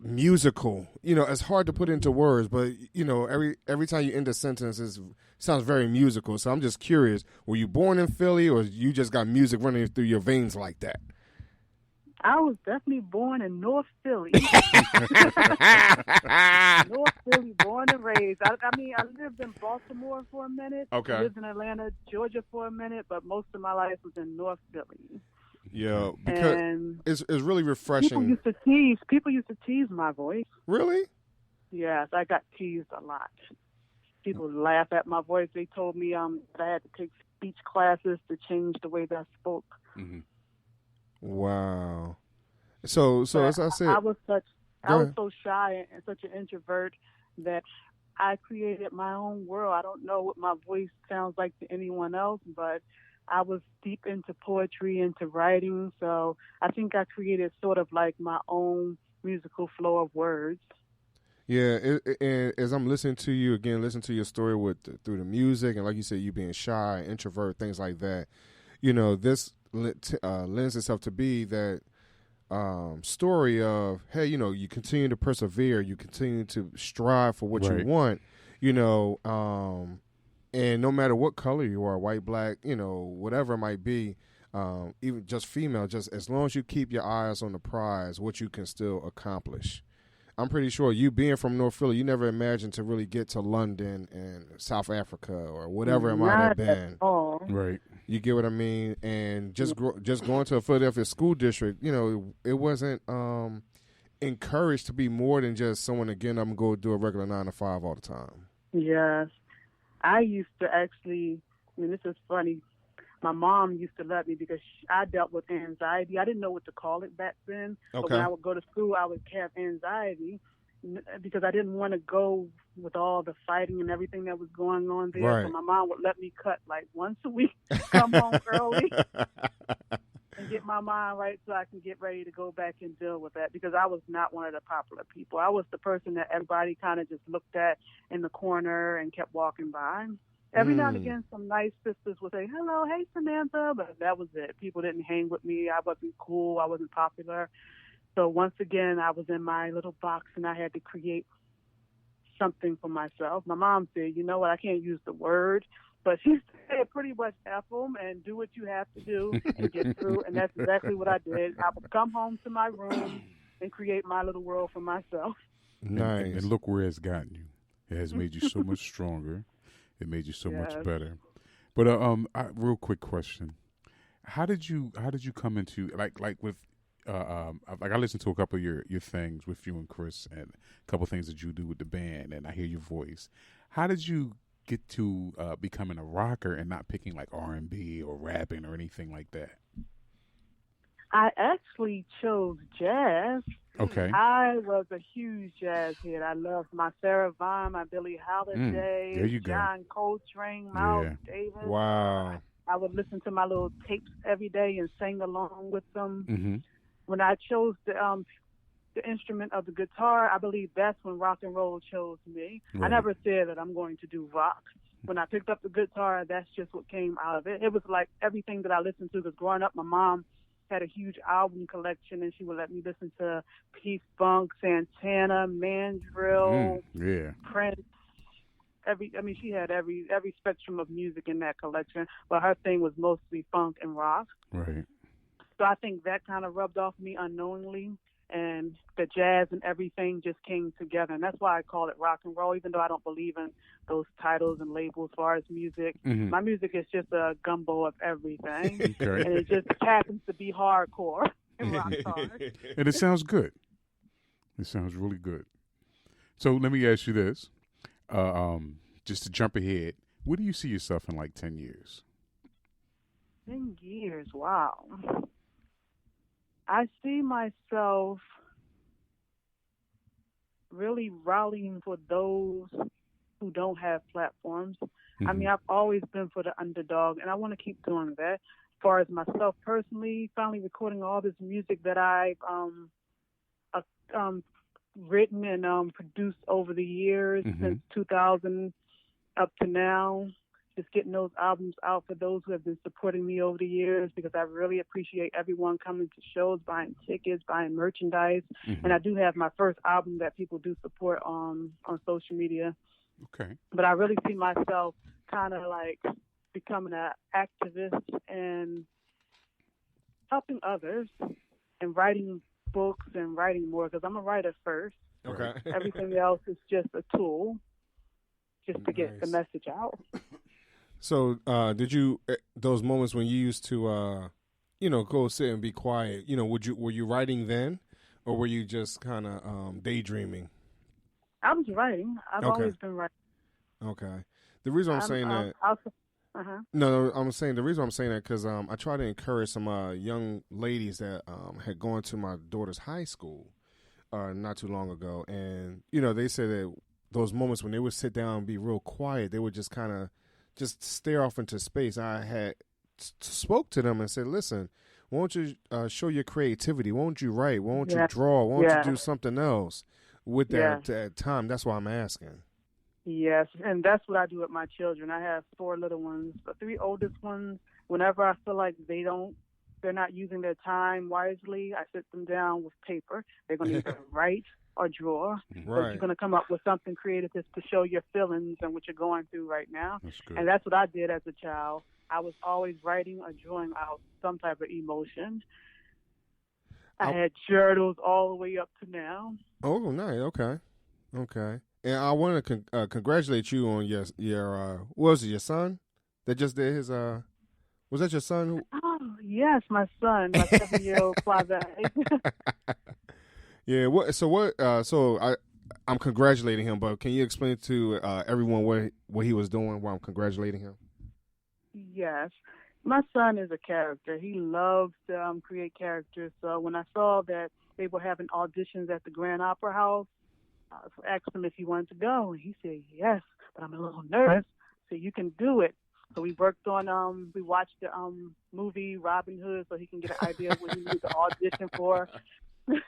musical. It's hard to put into words, but every time you end a sentence, it sounds very musical. So I'm just curious: were you born in Philly, or you just got music running through your veins like that? I was definitely born in North Philly. North Philly, born and raised. I lived in Baltimore for a minute. Okay. I lived in Atlanta, Georgia for a minute, but most of my life was in North Philly. Yeah, because it's really refreshing. People used to tease my voice. Really? Yes, I got teased a lot. People laugh at my voice. They told me that I had to take speech classes to change the way that I spoke. Mm-hmm. Wow. So as I said, I was so shy and such an introvert that I created my own world. I don't know what my voice sounds like to anyone else, but I was deep into poetry, into writing. So I think I created sort of like my own musical flow of words. Yeah, and as I'm listening to you again, listen to your story through the music, and like you said, you being shy, introvert, things like that. This lends itself to be that story of, hey, you continue to persevere, you continue to strive for what you want, and no matter what color you are, white, black, whatever it might be, even just female, just as long as you keep your eyes on the prize, what you can still accomplish. I'm pretty sure you being from North Philly, you never imagined to really get to London and South Africa or whatever it might have been. Right. You get what I mean? And just going to a Philadelphia school district, it wasn't encouraged to be more than just someone, again, I'm going to go do a regular 9 to 5 all the time. Yes. I used to actually, this is funny. My mom used to let me because I dealt with anxiety. I didn't know what to call it back then. Okay. But when I would go to school, I would have anxiety because I didn't want to go with all the fighting and everything that was going on there. Right. So my mom would let me cut like once a week, come home early, and get my mind right so I can get ready to go back and deal with that, because I was not one of the popular people. I was the person that everybody kind of just looked at in the corner and kept walking by. Every now and again, some nice sisters would say, hello, hey, Samantha, but that was it. People didn't hang with me. I wasn't cool. I wasn't popular. So once again, I was in my little box, and I had to create something for myself. My mom said, you know what, I can't use the word, but she said pretty much F them and do what you have to do and get through, and that's exactly what I did. I would come home to my room and create my little world for myself. Nice. And look where it's gotten you. It has made you so much stronger. It made you so much better. But real quick question: How did you come into like with I listened to a couple of your things with you and Chris, and a couple of things that you do with the band, and I hear your voice. How did you get to becoming a rocker and not picking like R&B or rapping or anything like that? I actually chose jazz. Okay. I was a huge jazz head. I loved my Sarah Vaughan, my Billie Holiday, there you go. John Coltrane, Miles Davis. Wow. I would listen to my little tapes every day and sing along with them. Mm-hmm. When I chose the instrument of the guitar, I believe that's when rock and roll chose me. Right. I never said that I'm going to do rock. When I picked up the guitar, that's just what came out of it. It was like everything that I listened to, because growing up, my mom had a huge album collection, and she would let me listen to P-Funk, Santana, Mandrill, Prince. She had every spectrum of music in that collection, but her thing was mostly funk and rock. Right. So I think that kind of rubbed off me unknowingly, and the jazz and everything just came together, and that's why I call it rock and roll, even though I don't believe in those titles and labels as far as music. Mm-hmm. My music is just a gumbo of everything, Okay. and it just happens to be hardcore and rock hard. And it sounds good. It sounds really good. So let me ask you this, just to jump ahead, where do you see yourself in like 10 years? 10 years, wow. I see myself really rallying for those who don't have platforms. Mm-hmm. I mean, I've always been for the underdog, and I want to keep doing that. As far as myself personally, finally recording all this music that I've written and produced over the years, since 2000 up to now, just getting those albums out for those who have been supporting me over the years, because I really appreciate everyone coming to shows, buying tickets, buying merchandise. Mm-hmm. And I do have my first album that people do support on social media. Okay. But I really see myself kind of like becoming an activist and helping others and writing books and writing more, because I'm a writer first. Okay. Everything else is just a tool just to get the message out. So did you, those moments when you used to, go sit and be quiet, were you writing then, or were you just kind of daydreaming? I was writing. I've always been writing. Okay. The reason I'm saying that. No, I'm saying the reason I'm saying that because I try to encourage some young ladies that had gone to my daughter's high school not too long ago, and they said that those moments when they would sit down and be real quiet, they would just kind of just stare off into space. I had spoke to them and said, "Listen, won't you show your creativity? Won't you write? Won't you draw? Won't you do something else with that time?" That's why I'm asking. Yes, and that's what I do with my children. I have 4 little ones. The 3 oldest ones, whenever I feel like they're not using their time wisely, I sit them down with paper. They're going to either write or draw. Right. But you're going to come up with something creative just to show your feelings and what you're going through right now. That's good. And that's what I did as a child. I was always writing or drawing out some type of emotion. I had journals all the way up to now. Oh, nice. Okay. And I want to congratulate you on your what was it, your son that just did his was that your son? Oh, yes, my son, my 7-year-old Flavie. Yeah. So I'm congratulating him, but can you explain to everyone what he was doing while I'm congratulating him? Yes. My son is a character. He loves to create characters. So when I saw that they were having auditions at the Grand Opera House, I asked him if he wanted to go, and he said yes, but I'm a little nervous. So you can do it. So we worked on, we watched the movie Robin Hood so he can get an idea of what he needs to audition for.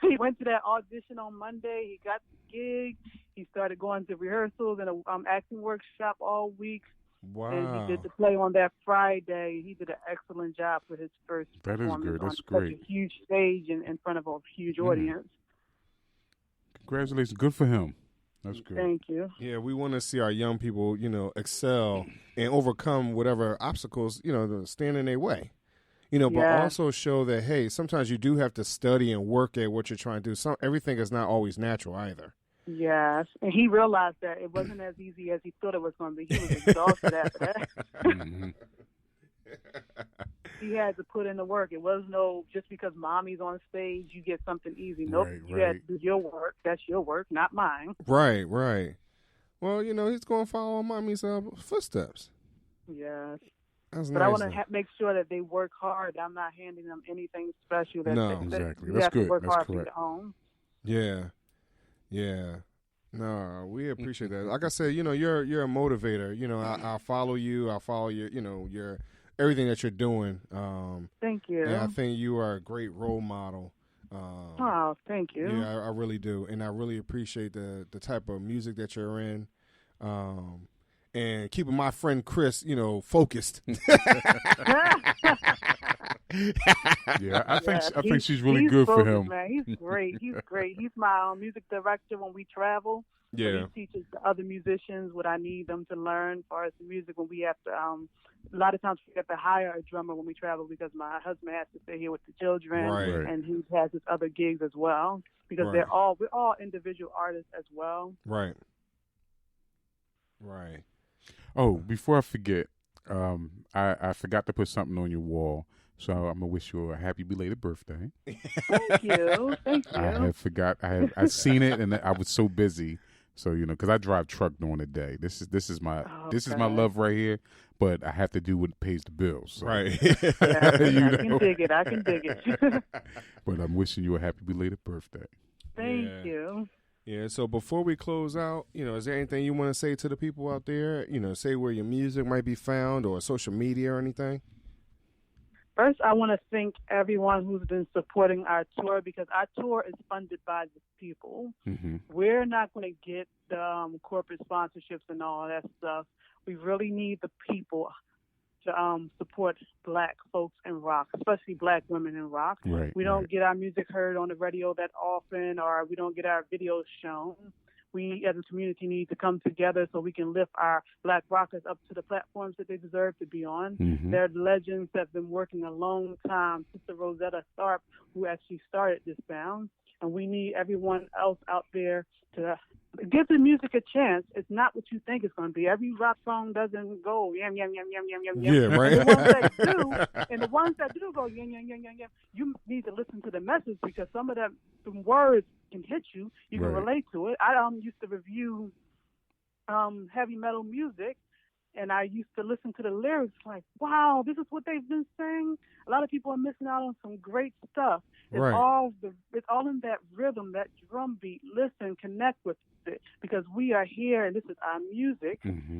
He went to that audition on Monday. He got the gig. He started going to rehearsals and an acting workshop all week. Wow. And he did the play on that Friday. He did an excellent job for his first performance. That is good. That's on great. Such a huge stage in front of a huge audience. Congratulations. Good for him. That's good. Thank you. Yeah, we want to see our young people, excel and overcome whatever obstacles, that stand in their way. But also show that, hey, sometimes you do have to study and work at what you're trying to do. Everything is not always natural either. Yes, and he realized that it wasn't as easy as he thought it was going to be. He was exhausted after that. Mm-hmm. He had to put in the work. It was no, just because mommy's on stage, you get something easy. Nope, you had to do your work. That's your work, not mine. Right. Well, he's going to follow mommy's footsteps. Yes. That's but nice, I want to make sure that they work hard. I'm not handing them anything special. Exactly. You That's have good. to work That's hard correct. for your own. Yeah. No, we appreciate that. Like I said, you're a motivator. I follow you. I follow your everything that you're doing. Thank you. And I think you are a great role model. Oh, thank you. Yeah, I really do, and I really appreciate the type of music that you're in. And keeping my friend Chris, focused. Yeah, I think she's really good focused, for him. Man. He's great. He's my music director when we travel. Yeah. So he teaches the other musicians what I need them to learn as far as the music. When we have to, a lot of times we have to hire a drummer when we travel because my husband has to stay here with the children, and he has his other gigs as well. Because we're all individual artists as well. Right. Oh, before I forget, I forgot to put something on your wall, so I'm gonna wish you a happy belated birthday. Thank you. I seen it and I was so busy. So because I drive truck during the day. This is my love right here. But I have to do what pays the bills. So. Right. I can dig it. But I'm wishing you a happy belated birthday. Thank you. Yeah, so before we close out, is there anything you want to say to the people out there? Say where your music might be found or social media or anything? First, I want to thank everyone who's been supporting our tour, because our tour is funded by the people. Mm-hmm. We're not going to get the corporate sponsorships and all that stuff. We really need the people to support Black folks in rock, especially Black women in rock. Right, we don't get our music heard on the radio that often, or we don't get our videos shown. We as a community need to come together so we can lift our Black rockers up to the platforms that they deserve to be on. Mm-hmm. They're legends that have been working a long time. Sister Rosetta Tharpe, who actually started this band, and we need everyone else out there to give the music a chance. It's not what you think it's going to be. Every rock song doesn't go yam yam yam yam yam yam yam. Yeah, right. And the ones that do, and the ones that do go yam yam yam yam yam, you need to listen to the message, because some of them words can hit you. You can relate to it. I used to review heavy metal music, and I used to listen to the lyrics like, wow, this is what they've been saying. A lot of people are missing out on some great stuff. It's all in that rhythm, that drum beat. Listen, connect with it, because we are here and this is our music. Mm-hmm.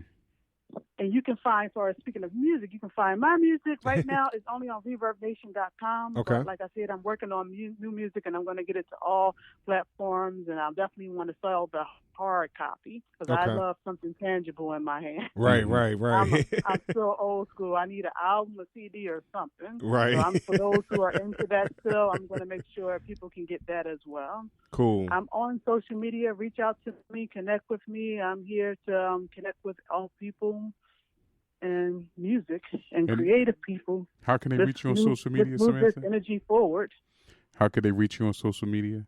And you can find, speaking of music, you can find my music right now. It's only on ReverbNation.com. Okay. But like I said, I'm working on new music, and I'm going to get it to all platforms. And I definitely want to sell the hard copy, because I love something tangible in my hand. Right. I'm still old school. I need an album, a CD, or something. Right. So for those who are into that still, I'm going to make sure people can get that as well. Cool. I'm on social media. Reach out to me. Connect with me. I'm here to connect with all people and music and creative people. How can they reach you on social media, let's move Samantha? this energy forward. How can they reach you on social media?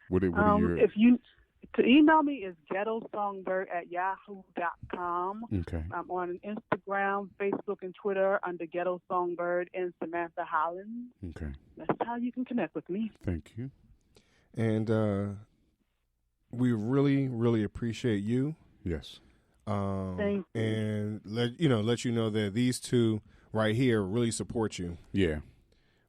What are your... To email me is GhettoSongBird@yahoo.com. Okay. I'm on Instagram, Facebook, and Twitter under GhettoSongBird and Samantha Holland. Okay. That's how you can connect with me. Thank you. And we really, really appreciate you. Yes. Thank you. And let you know that these two right here really support you. Yeah.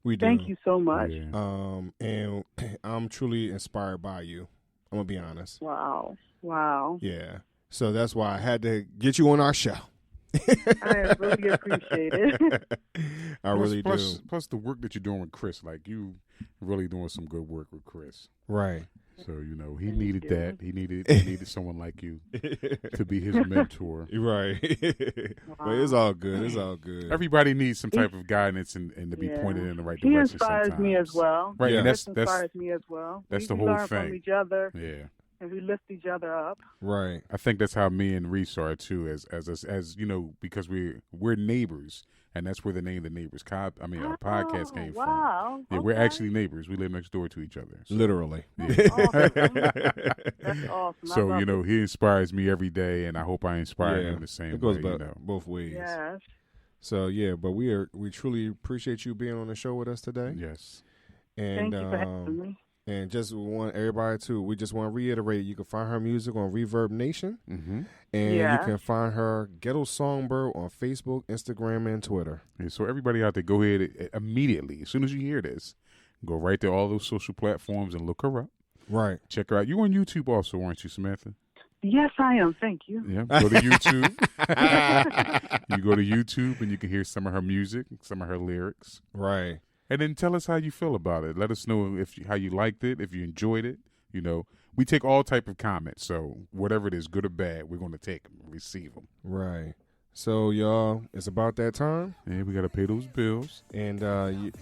We do. Thank you so much. Yeah. And I'm truly inspired by you. I'm going to be honest. Wow. Yeah. So that's why I had to get you on our show. I really appreciate it. I really do. Plus the work that you're doing with Chris, like you really doing some good work with Chris. Right. So, he needed that. He needed someone like you to be his mentor. Right. Wow. But it's all good. It's all good. Everybody needs some type of guidance and to be pointed in the right direction. He inspires sometimes. me as well. Right. Yeah. And Chris inspires me as well. That's the we whole learn thing. from each other. Yeah. And we lift each other up. Right. I think that's how me and Reese are too, as because we're neighbors, and that's where the name The Neighbors our podcast came from. Yeah, we're actually neighbors. We live next door to each other. So. Literally. Yeah. That's awesome. So he inspires me every day, and I hope I inspire him the same way. It goes both ways. Yes. So but we truly appreciate you being on the show with us today. Yes. And thank you for having me. And just want everybody we just want to reiterate, you can find her music on Reverb Nation. Mm-hmm. And you can find her Ghetto Songbird on Facebook, Instagram, and Twitter. And so everybody out there, go ahead immediately, as soon as you hear this, go right to all those social platforms and look her up. Right. Check her out. You're on YouTube also, aren't you, Samantha? Yes, I am. Thank you. Yeah, go to YouTube. You go to YouTube and you can hear some of her music, some of her lyrics. Right. And then tell us how you feel about it. Let us know how you liked it, if you enjoyed it. We take all type of comments. So whatever it is, good or bad, we're going to take them, receive them. Right. So, y'all, it's about that time. And we got to pay those bills. And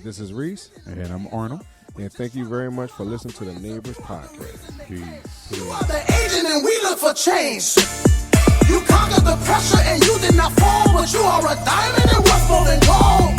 this is Reese. And I'm Arnold. And thank you very much for listening to the Neighbors Podcast. Peace. You are the agent and we look for change. You conquered the pressure and you did not fall, but you are a diamond and worth more than gold.